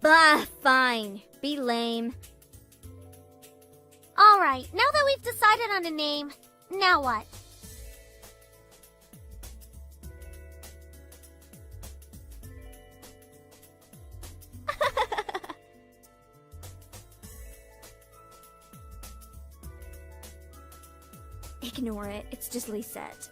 Bah, fine. Be lame. Alright, now that we've decided on a name, now what? Ignore it. It's just Lisette.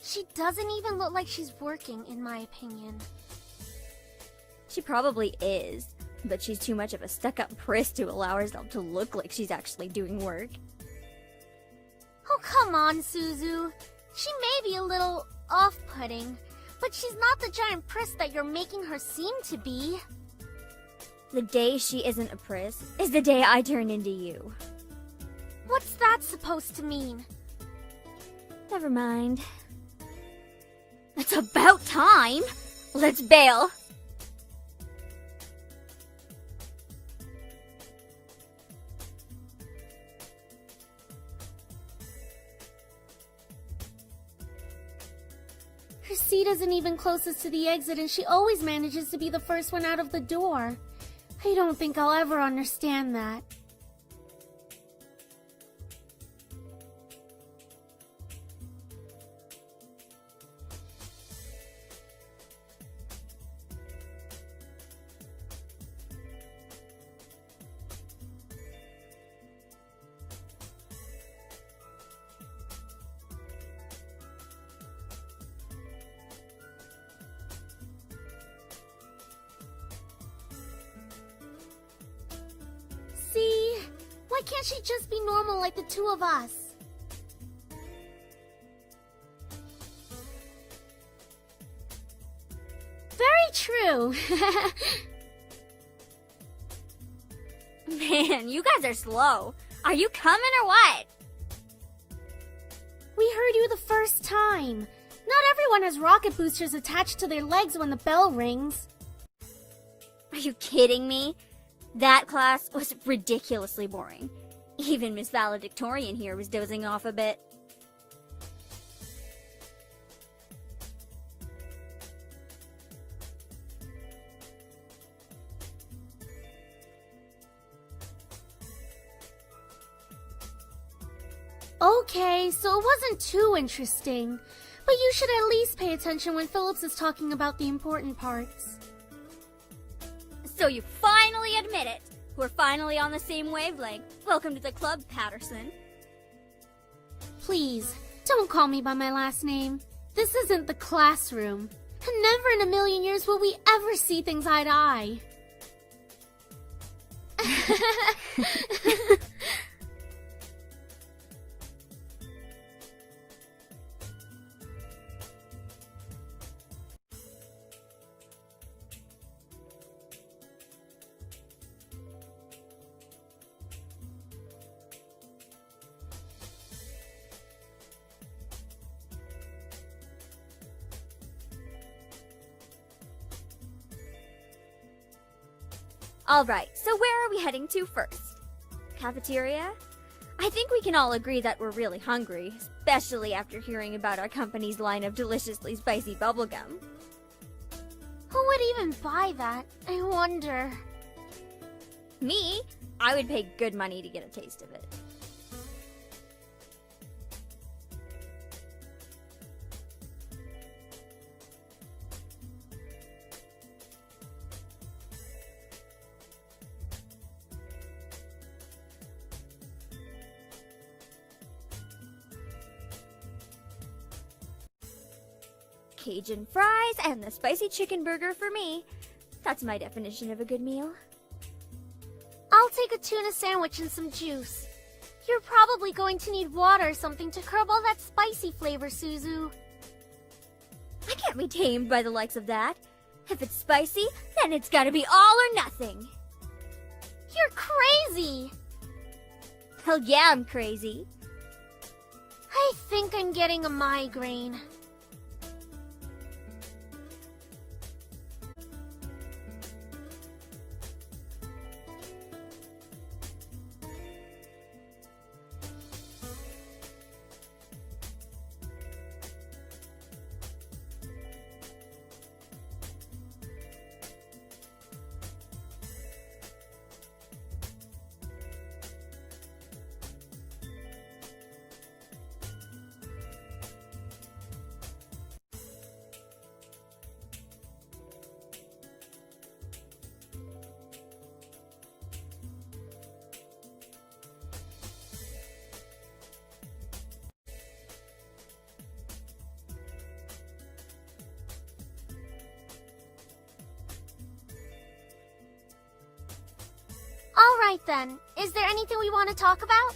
She doesn't even look like she's working, in my opinion. She probably is, but she's too much of a stuck-up priss to allow herself to look like she's actually doing work. Oh, come on, Suzu. She may be a little off-putting, but she's not the giant priss that you're making her seem to be. The day she isn't a priss is the day I turn into you. What's that supposed to mean? Never mind. It's about time! Let's bail! Her seat isn't even closest to the exit, and she always manages to be the first one out of the door. I don't think I'll ever understand that. See? Why can't she just be normal like the two of us? Very true. Man, you guys are slow. Are you coming or what? We heard you the first time. Not everyone has rocket boosters attached to their legs when the bell rings. Are you kidding me? That class was ridiculously boring. Even Miss Valedictorian here was dozing off a bit. Okay, so it wasn't too interesting. But you should at least pay attention when Phillips is talking about the important parts. So you finally admit it. We're finally on the same wavelength. Welcome to the club, Patterson. Please, don't call me by my last name. This isn't the classroom. And never in a million years will we ever see things eye to eye. Alright, so where are we heading to first? Cafeteria? I think we can all agree that we're really hungry, especially after hearing about our company's line of deliciously spicy bubblegum. Who would even buy that? I wonder. Me? I would pay good money to get a taste of it. Cajun fries and the spicy chicken burger for me. That's my definition of a good meal. I'll take a tuna sandwich and some juice. You're probably going to need water or something to curb all that spicy flavor, Suzu. I can't be tamed by the likes of that. If it's spicy, then it's gotta be all or nothing. You're crazy! Hell yeah, I'm crazy. I think I'm getting a migraine. Alright then, is there anything we want to talk about?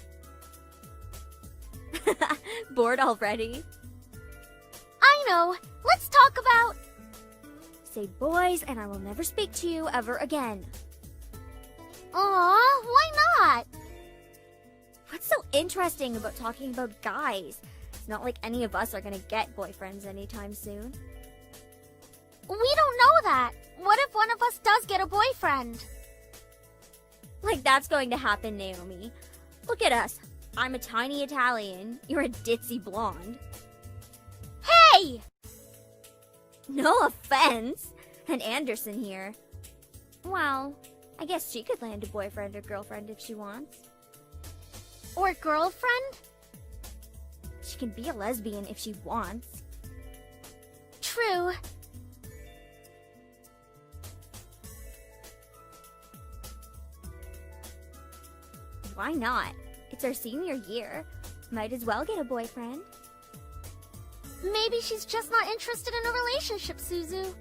Bored already? I know, let's talk about... Say boys and I will never speak to you ever again. Aw, why not? What's so interesting about talking about guys? It's not like any of us are gonna get boyfriends anytime soon. We don't know that. What if one of us does get a boyfriend? Like that's going to happen, Naomi. Look at us. I'm a tiny Italian. You're a ditzy blonde. Hey! No offense. And Anderson here. Well, I guess she could land a boyfriend or girlfriend if she wants. Or girlfriend? She can be a lesbian if she wants. True. Why not? It's our senior year. Might as well get a boyfriend. Maybe she's just not interested in a relationship, Suzu.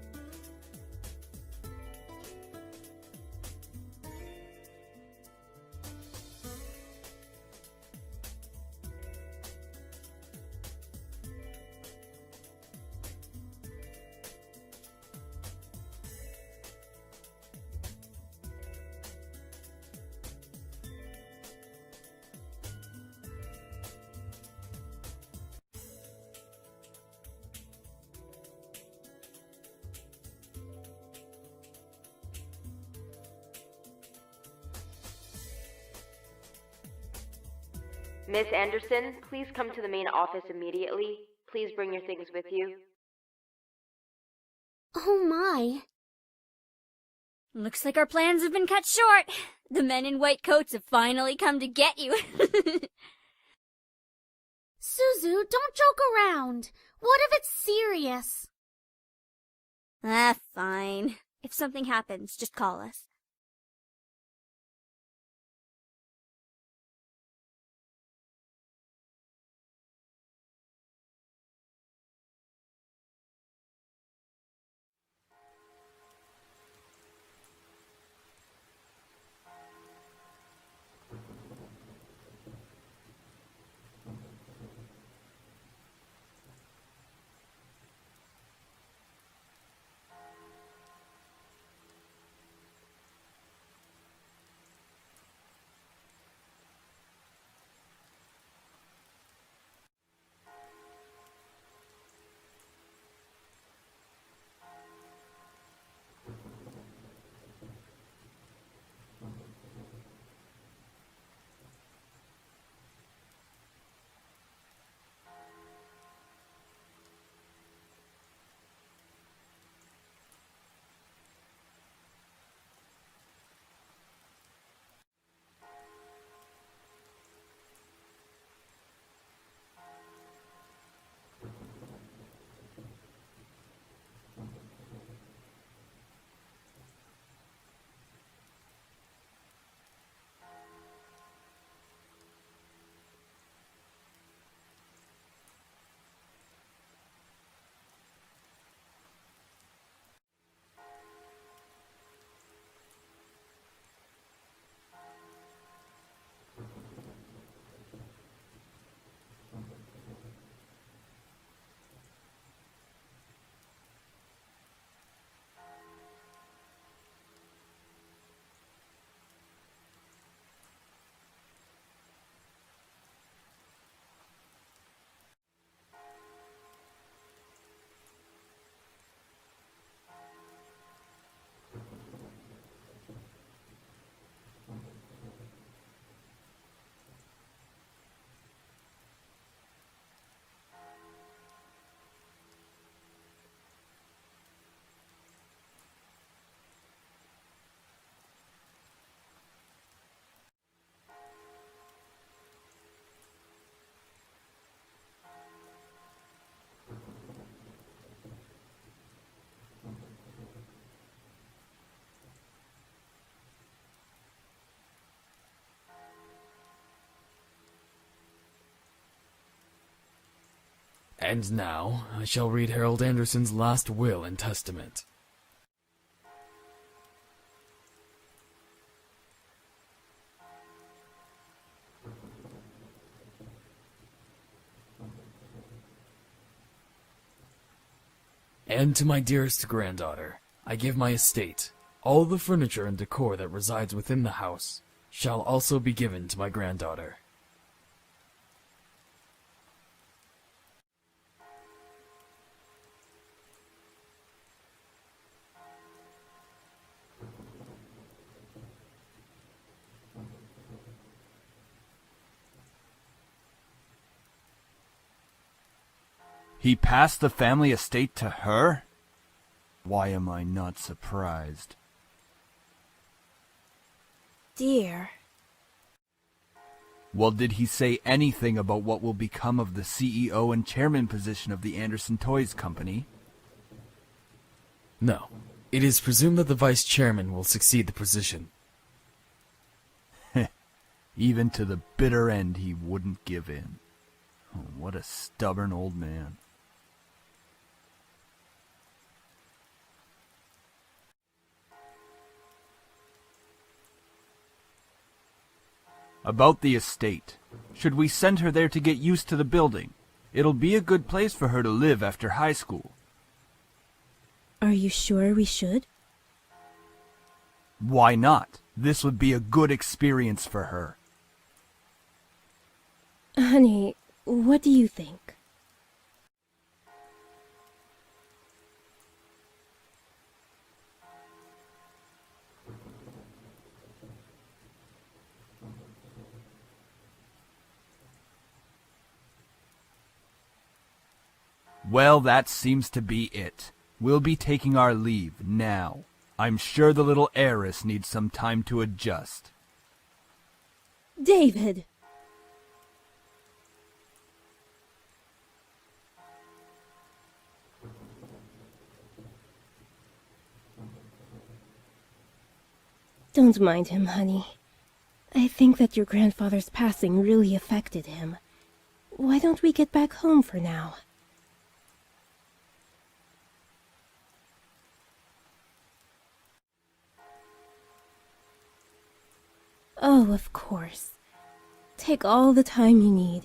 Miss Anderson, please come to the main office immediately. Please bring your things with you. Oh my. Looks like our plans have been cut short. The men in white coats have finally come to get you. Suzu, don't joke around. What if it's serious? Fine. If something happens, just call us. And now, I shall read Harold Anderson's last will and testament. And to my dearest granddaughter, I give my estate. All the furniture and decor that resides within the house shall also be given to my granddaughter. He passed the family estate to her? Why am I not surprised? Dear. Well, did he say anything about what will become of the CEO and chairman position of the Anderson Toys Company? No. It is presumed that the vice chairman will succeed the position. Even to the bitter end he wouldn't give in. Oh, what a stubborn old man. About the estate. Should we send her there to get used to the building? It'll be a good place for her to live after high school. Are you sure we should? Why not? This would be a good experience for her. Honey, what do you think? Well, that seems to be it. We'll be taking our leave now. I'm sure the little heiress needs some time to adjust. David! Don't mind him, honey. I think that your grandfather's passing really affected him. Why don't we get back home for now? Oh, of course. Take all the time you need.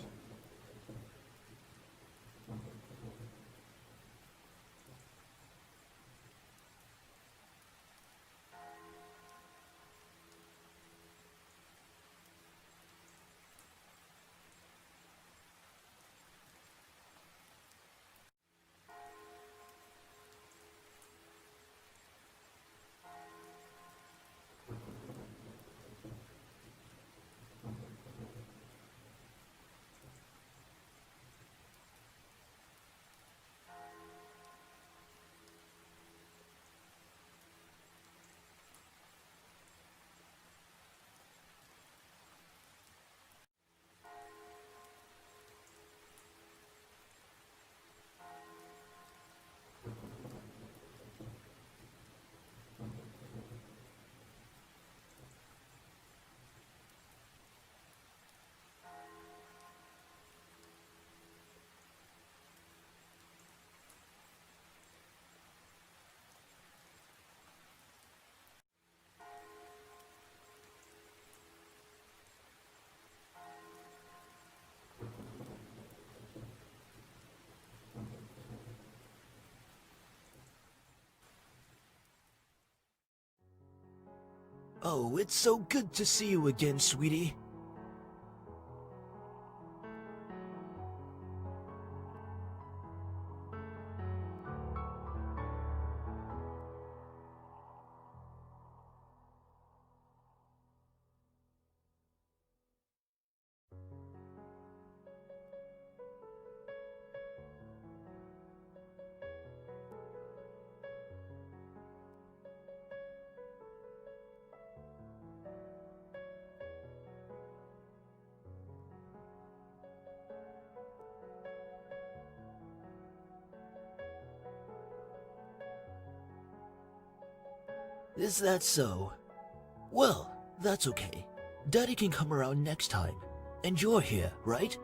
Oh, it's so good to see you again, sweetie. Is that so? Well, that's okay. Daddy can come around next time. And you're here, right?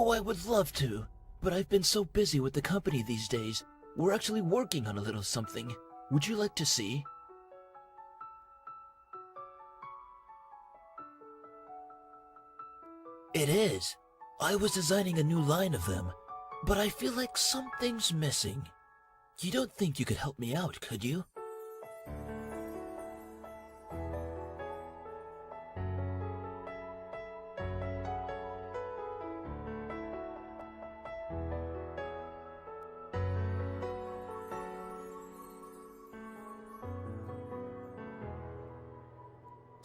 Oh, I would love to, but I've been so busy with the company these days. We're actually working on a little something. Would you like to see? It is. I was designing a new line of them, but I feel like something's missing. You don't think you could help me out, could you?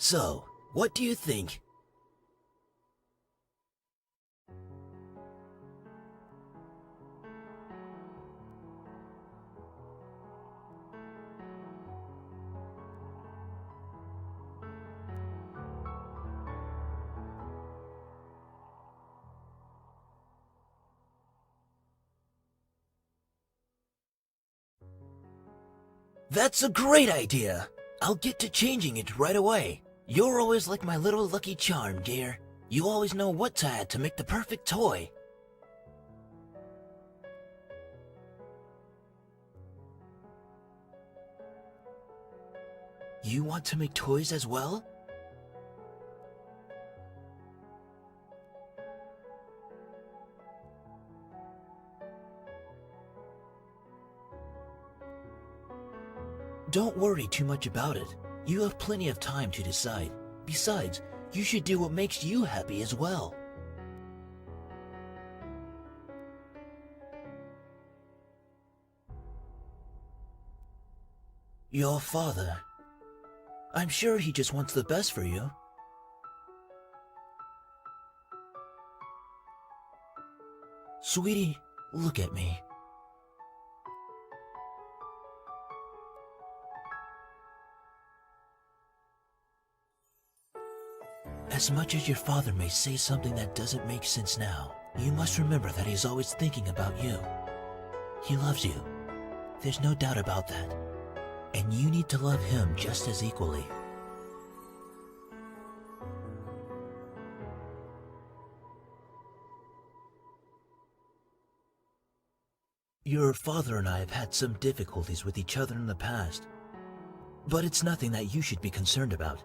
So, what do you think? That's a great idea! I'll get to changing it right away. You're always like my little lucky charm, dear. You always know what to add to make the perfect toy. You want to make toys as well? Don't worry too much about it. You have plenty of time to decide. Besides, you should do what makes you happy as well. Your father. I'm sure he just wants the best for you. Sweetie, look at me. As much as your father may say something that doesn't make sense now, you must remember that he's always thinking about you. He loves you. There's no doubt about that. And you need to love him just as equally. Your father and I have had some difficulties with each other in the past, but it's nothing that you should be concerned about.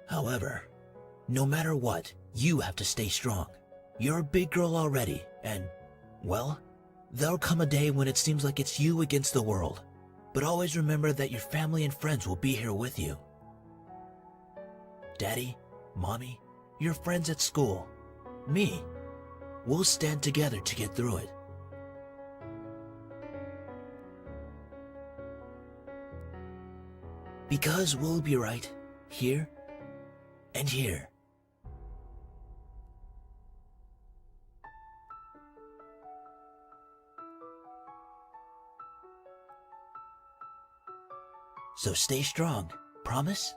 However, no matter what, you have to stay strong. You're a big girl already, and, well, there'll come a day when it seems like it's you against the world. But always remember that your family and friends will be here with you. Daddy, Mommy, your friends at school, me. We'll stand together to get through it. Because we'll be right here and here. So stay strong, promise?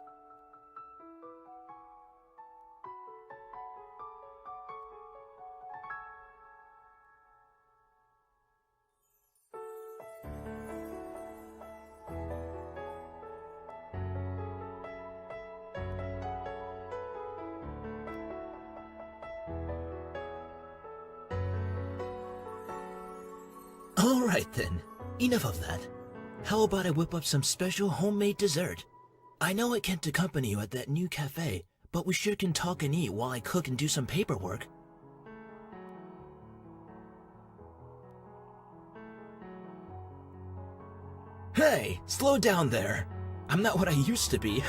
Alright then, enough of that. How about I whip up some special homemade dessert? I know I can't accompany you at that new cafe, but we sure can talk and eat while I cook and do some paperwork. Hey, slow down there. I'm not what I used to be.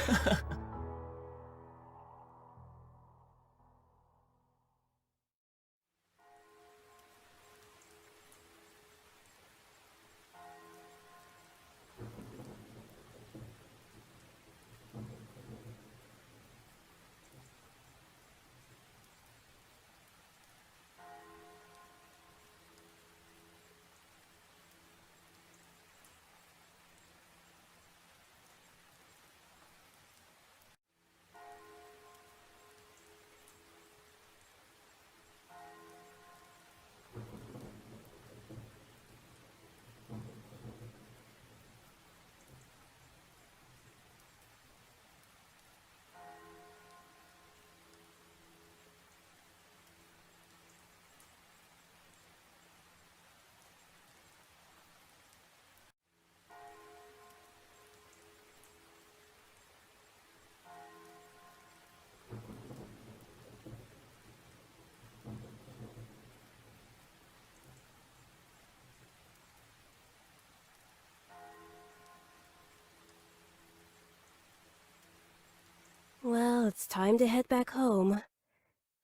Well, it's time to head back home.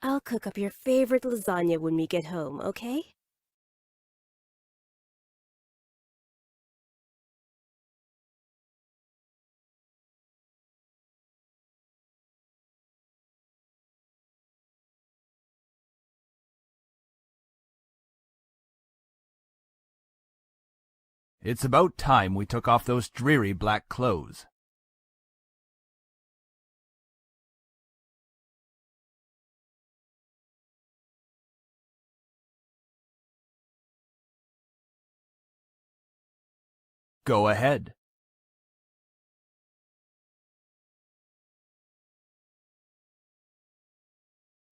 I'll cook up your favorite lasagna when we get home, okay? It's about time we took off those dreary black clothes. Go ahead.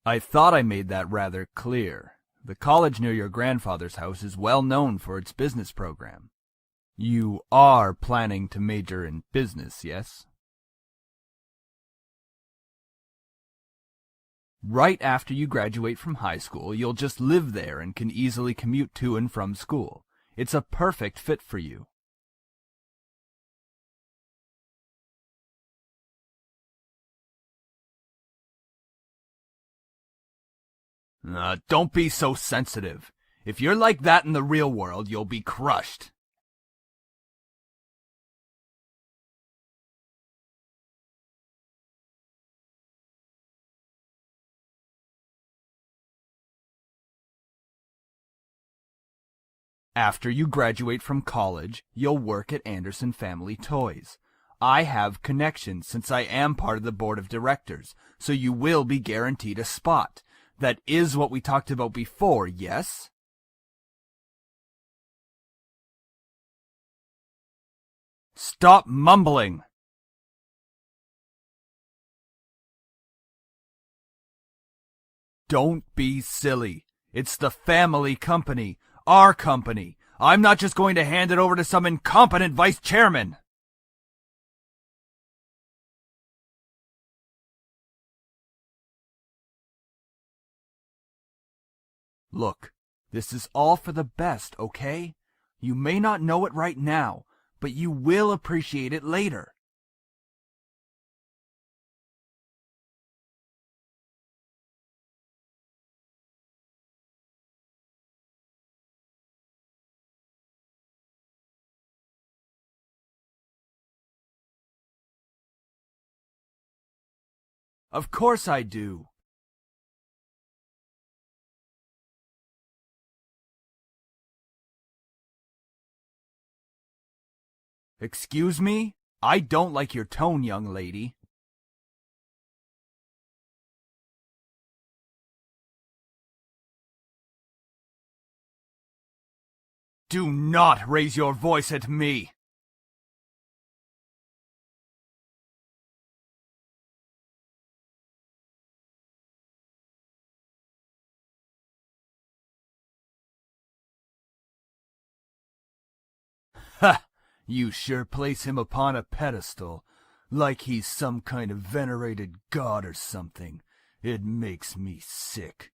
I thought I made that rather clear. The college near your grandfather's house is well known for its business program. You are planning to major in business, yes? Right after you graduate from high school, you'll just live there and can easily commute to and from school. It's a perfect fit for you. Don't be so sensitive. If you're like that in the real world, you'll be crushed. After you graduate from college, you'll work at Anderson Family Toys. I have connections since I am part of the board of directors, so you will be guaranteed a spot. That is what we talked about before, yes? Stop mumbling! Don't be silly. It's the family company. Our company. I'm not just going to hand it over to some incompetent vice chairman. Look, this is all for the best, okay? You may not know it right now, but you will appreciate it later. Of course I do. Excuse me? I don't like your tone, young lady. Do not raise your voice at me! Ha! You sure place him upon a pedestal, like he's some kind of venerated god or something. It makes me sick.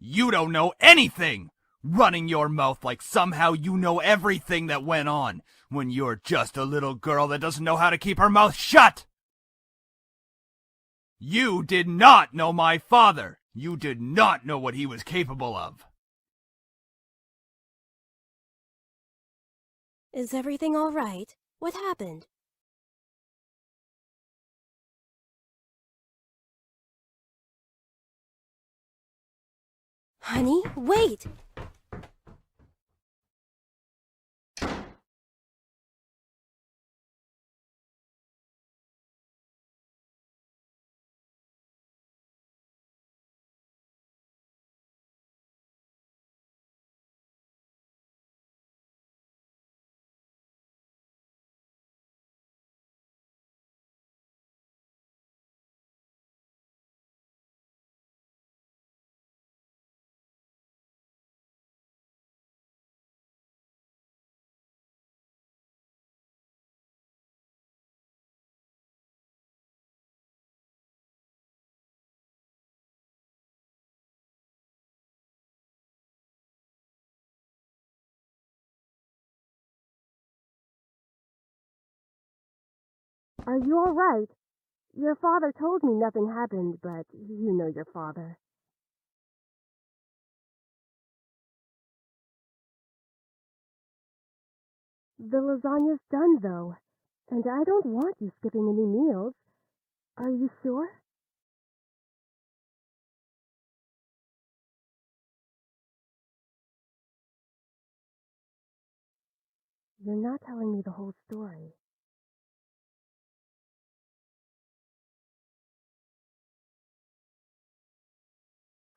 You don't know anything! Running your mouth like somehow you know everything that went on, when you're just a little girl that doesn't know how to keep her mouth shut! You did not know my father! You did not know what he was capable of! Is everything all right? What happened? Honey, wait! Are you all right? Your father told me nothing happened, but you know your father. The lasagna's done, though, and I don't want you skipping any meals. Are you sure? You're not telling me the whole story.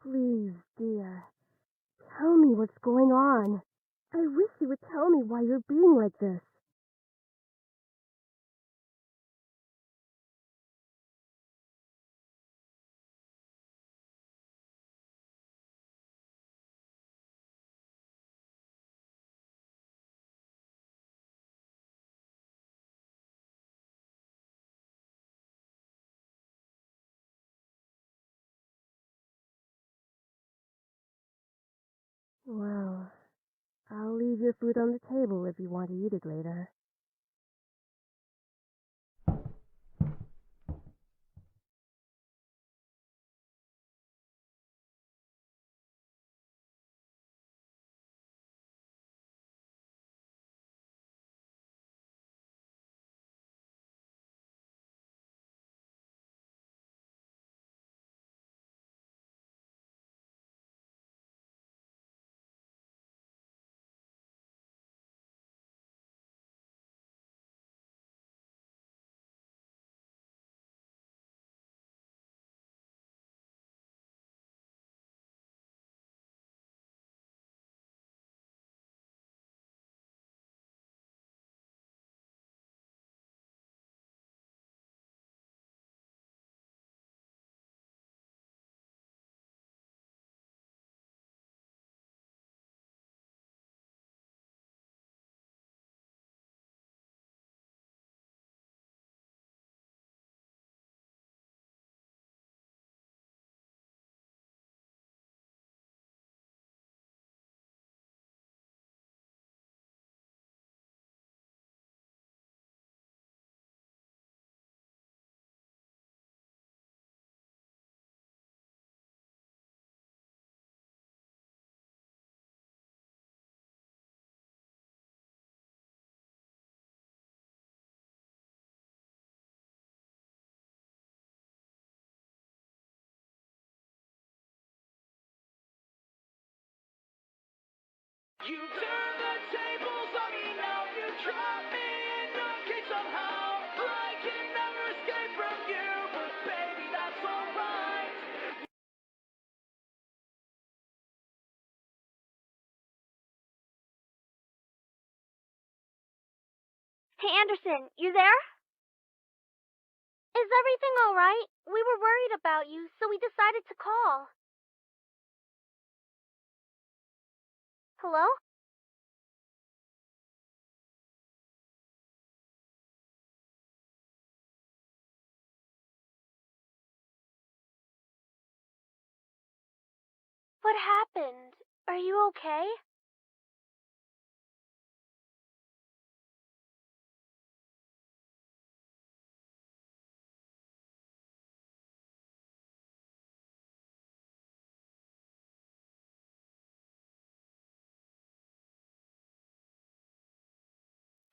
Please, dear, tell me what's going on. I wish you would tell me why you're being like this. Well, I'll leave your food on the table if you want to eat it later. You turn the tables on me now, you drop me in your cage somehow. I can never escape from you, but baby, that's alright. Hey, Anderson, you there? Is everything alright? We were worried about you, so we decided to call. Hello? What happened? Are you okay?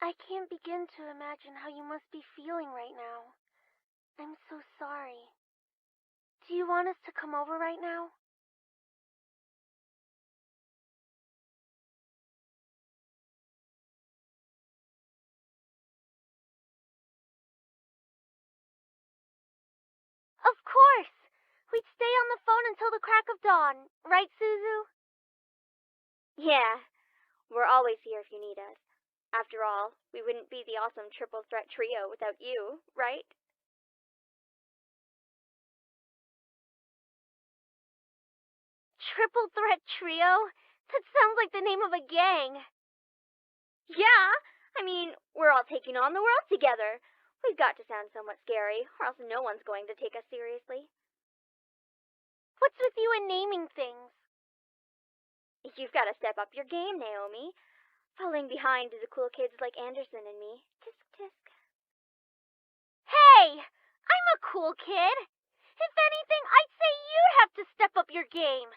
I can't begin to imagine how you must be feeling right now. I'm so sorry. Do you want us to come over right now? Of course! We'd stay on the phone until the crack of dawn, right, Suzu? Yeah, we're always here if you need us. After all, we wouldn't be the awesome triple threat trio without you, right? Triple Threat Trio? That sounds like the name of a gang. Yeah, I mean, we're all taking on the world together. We've got to sound somewhat scary, or else no one's going to take us seriously. What's with you and naming things? You've got to step up your game, Naomi. Falling behind the cool kids like Anderson and me. Tisk tisk. cool kid. If anything, I'd say you'd have to step up your game.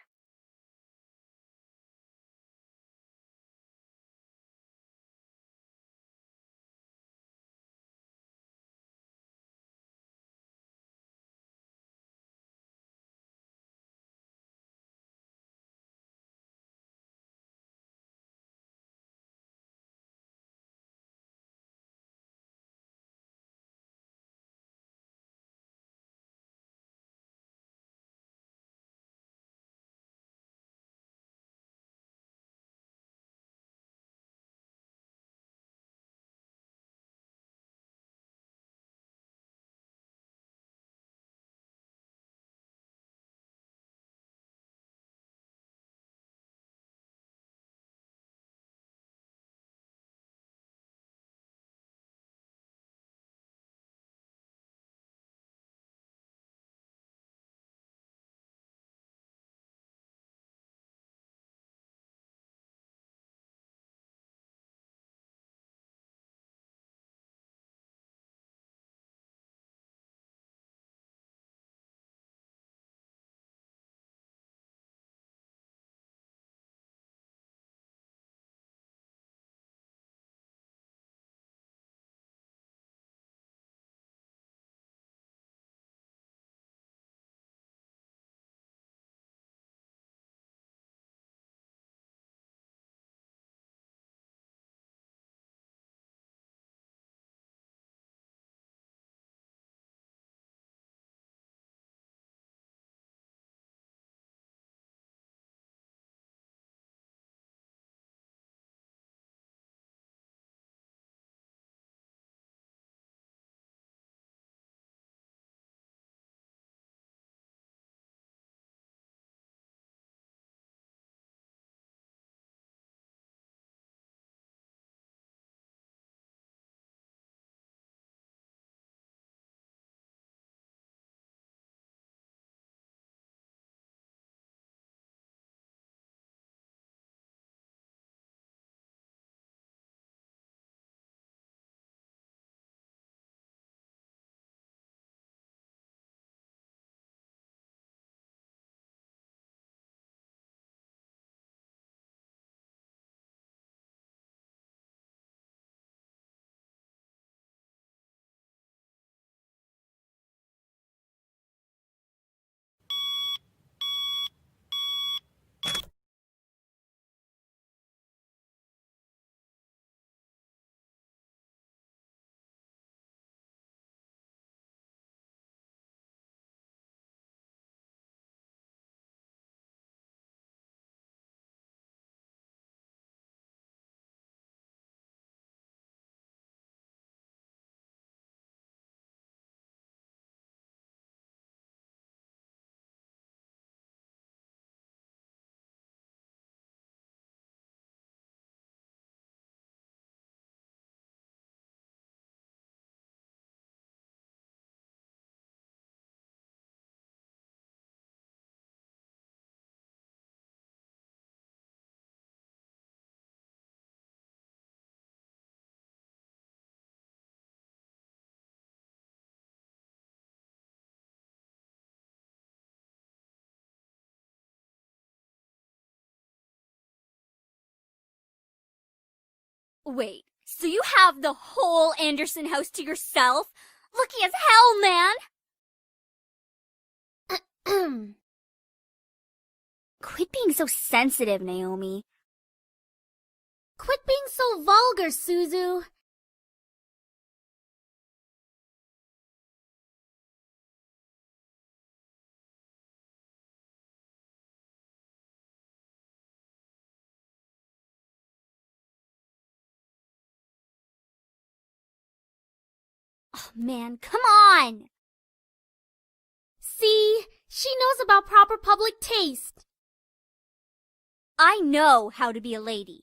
Wait, so you have the whole Anderson house to yourself? Lucky as hell, man! Quit being so sensitive, Naomi. Quit being so vulgar, Suzu. Oh, man, come on! See, she knows about proper public taste. I know how to be a lady.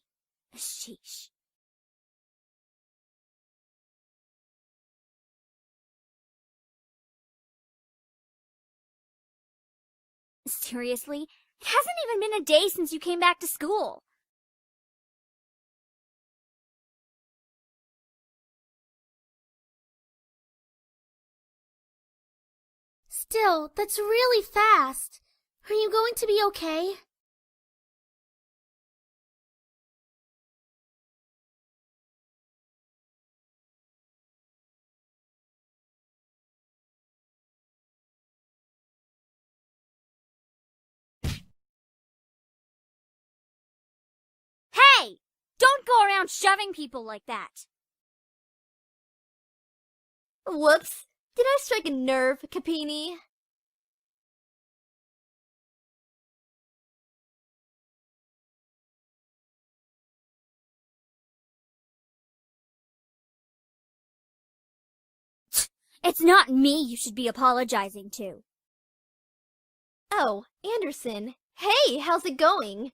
Sheesh. Seriously? It hasn't even been a day since you came back to school. Still, that's really fast. Are you going to be okay? Hey! Don't go around shoving people like that! Whoops. Did I strike a nerve, Capini? It's not me you should be apologizing to. Oh, Anderson. Hey, how's it going?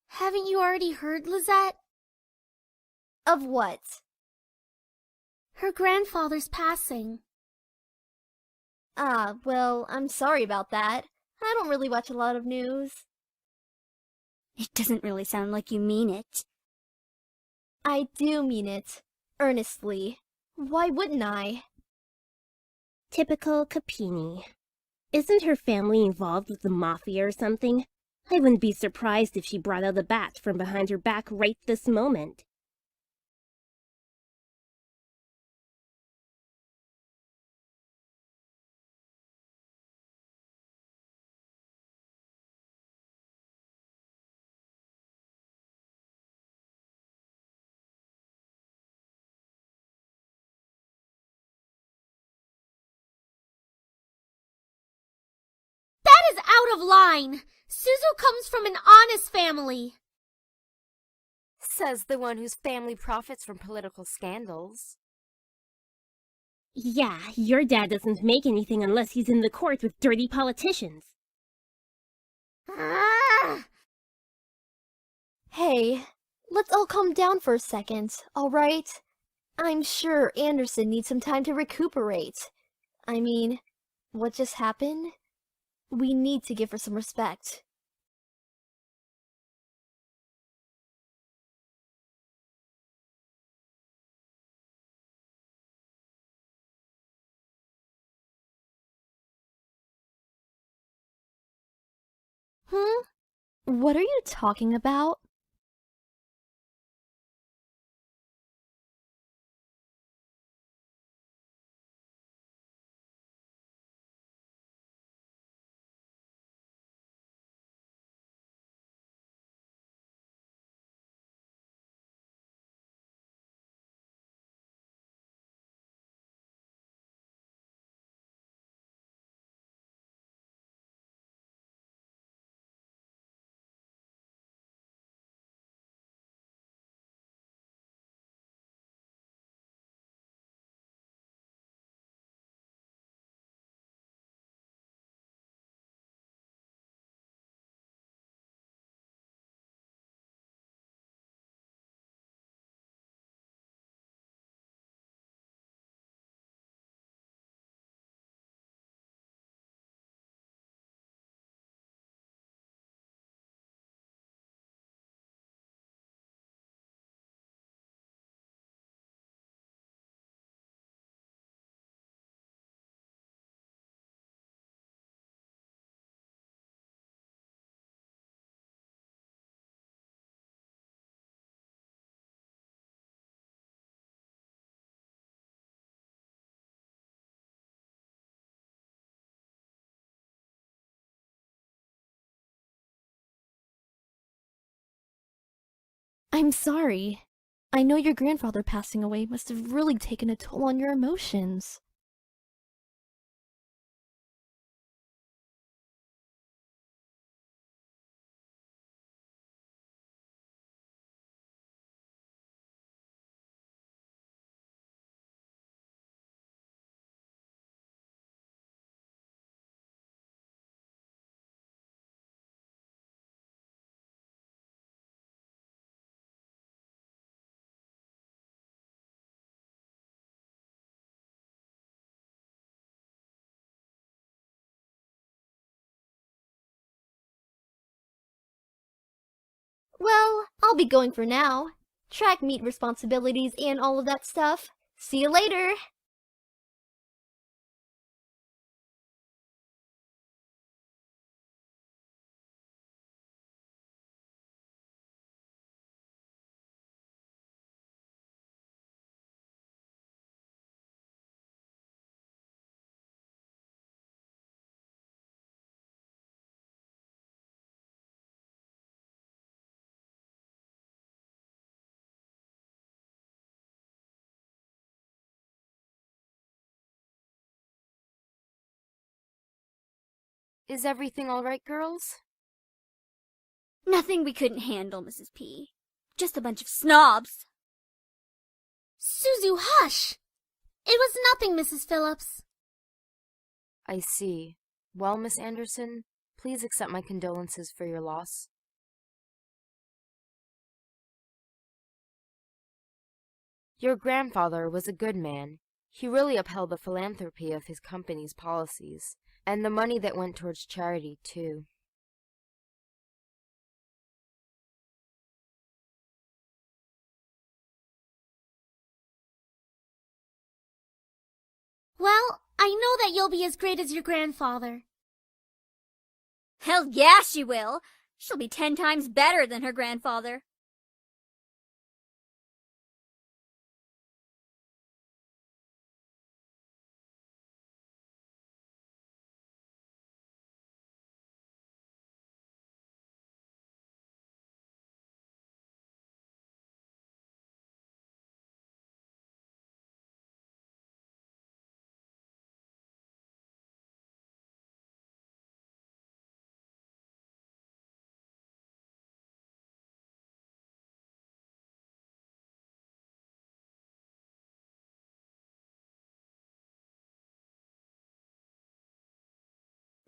Haven't you already heard, Lizette? Of what? Her grandfather's passing. Ah, well, I'm sorry about that. I don't really watch a lot of news. It doesn't really sound like you mean it. I do mean it. Earnestly. Why wouldn't I? Typical Capini. Isn't her family involved with the mafia or something? I wouldn't be surprised if she brought out a bat from behind her back right this moment. That is out of line! Suzu comes from an honest family! Says the one whose family profits from political scandals. Yeah, your dad doesn't make anything unless he's in the court with dirty politicians. Hey, let's all calm down for a second, alright? I'm sure Anderson needs some time to recuperate. I mean, what just happened? We need to give her some respect. What are you talking about? I'm sorry. I know your grandfather passing away must have really taken a toll on your emotions. Well, I'll be going for now. track meet responsibilities and all of that stuff. See you later! Is everything all right, girls? Nothing we couldn't handle, Mrs. P. Just a bunch of snobs. Suzu, hush! It was nothing, Mrs. Phillips. I see. Well, Miss Anderson, please accept my condolences for your loss. Your grandfather was a good man. He really upheld the philanthropy of his company's policies, and the money that went towards charity, too. Well, I know that you'll be as great as your grandfather. Hell yeah, she will. She'll be 10 times better than her grandfather.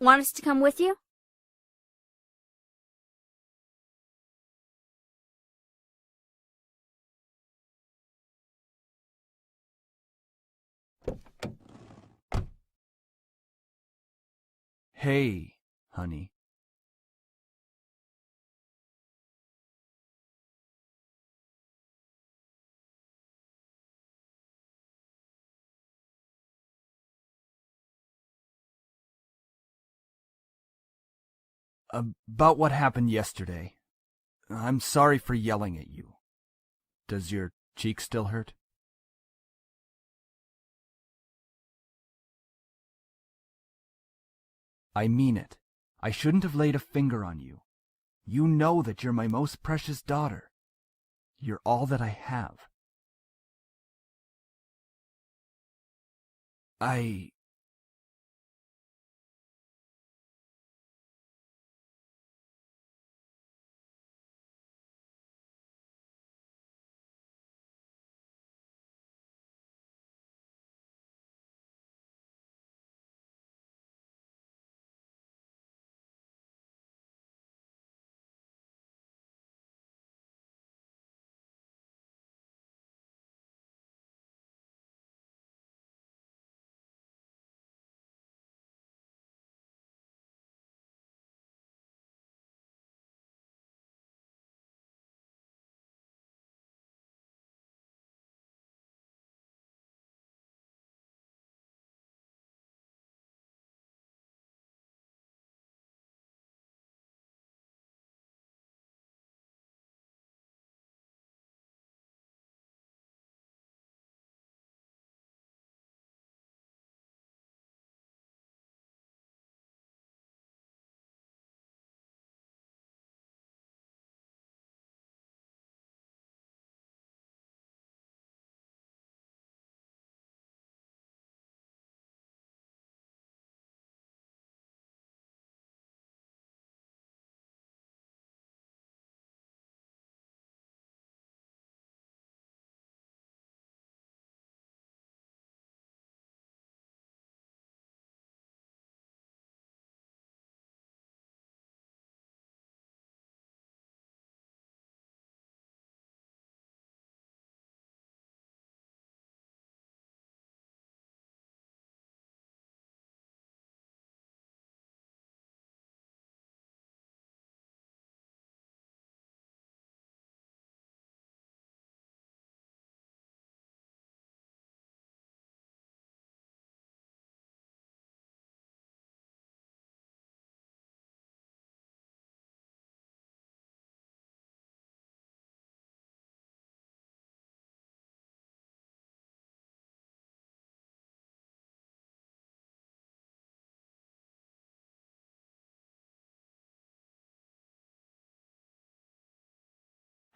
Want us to come with you? Hey, honey. About what happened yesterday. I'm sorry for yelling at you. Does your cheek still hurt? I mean it. I shouldn't have laid a finger on you. You know that you're my most precious daughter. You're all that I have. I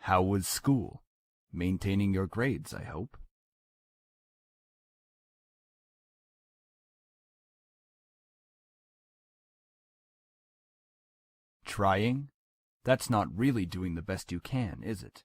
How was school? Maintaining your grades, I hope. Trying? That's not really doing the best you can, is it?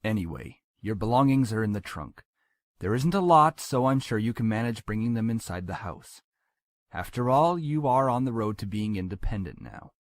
Anyway, your belongings are in the trunk. There isn't a lot, so I'm sure you can manage bringing them inside the house. After all, you are on the road to being independent now.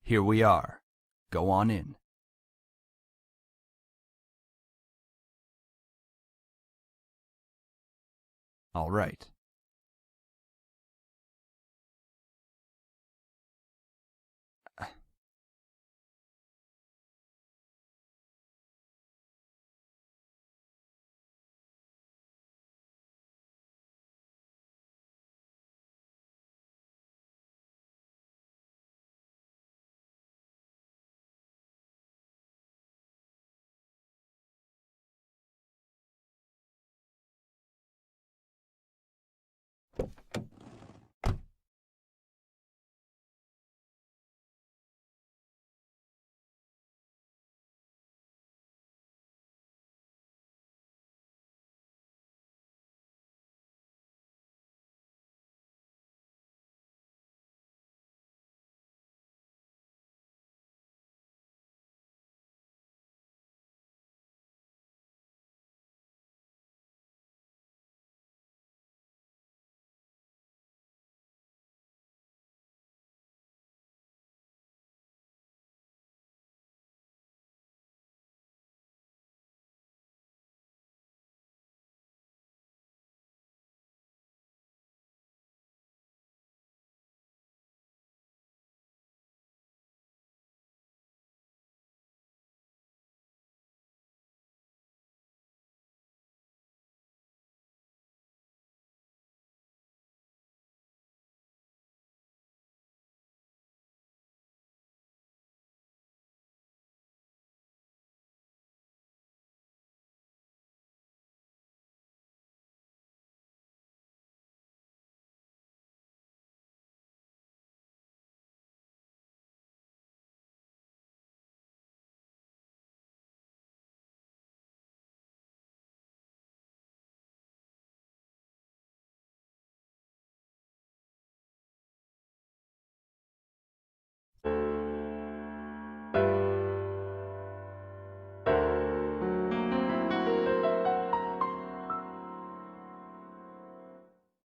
Here we are. Go on in. All right.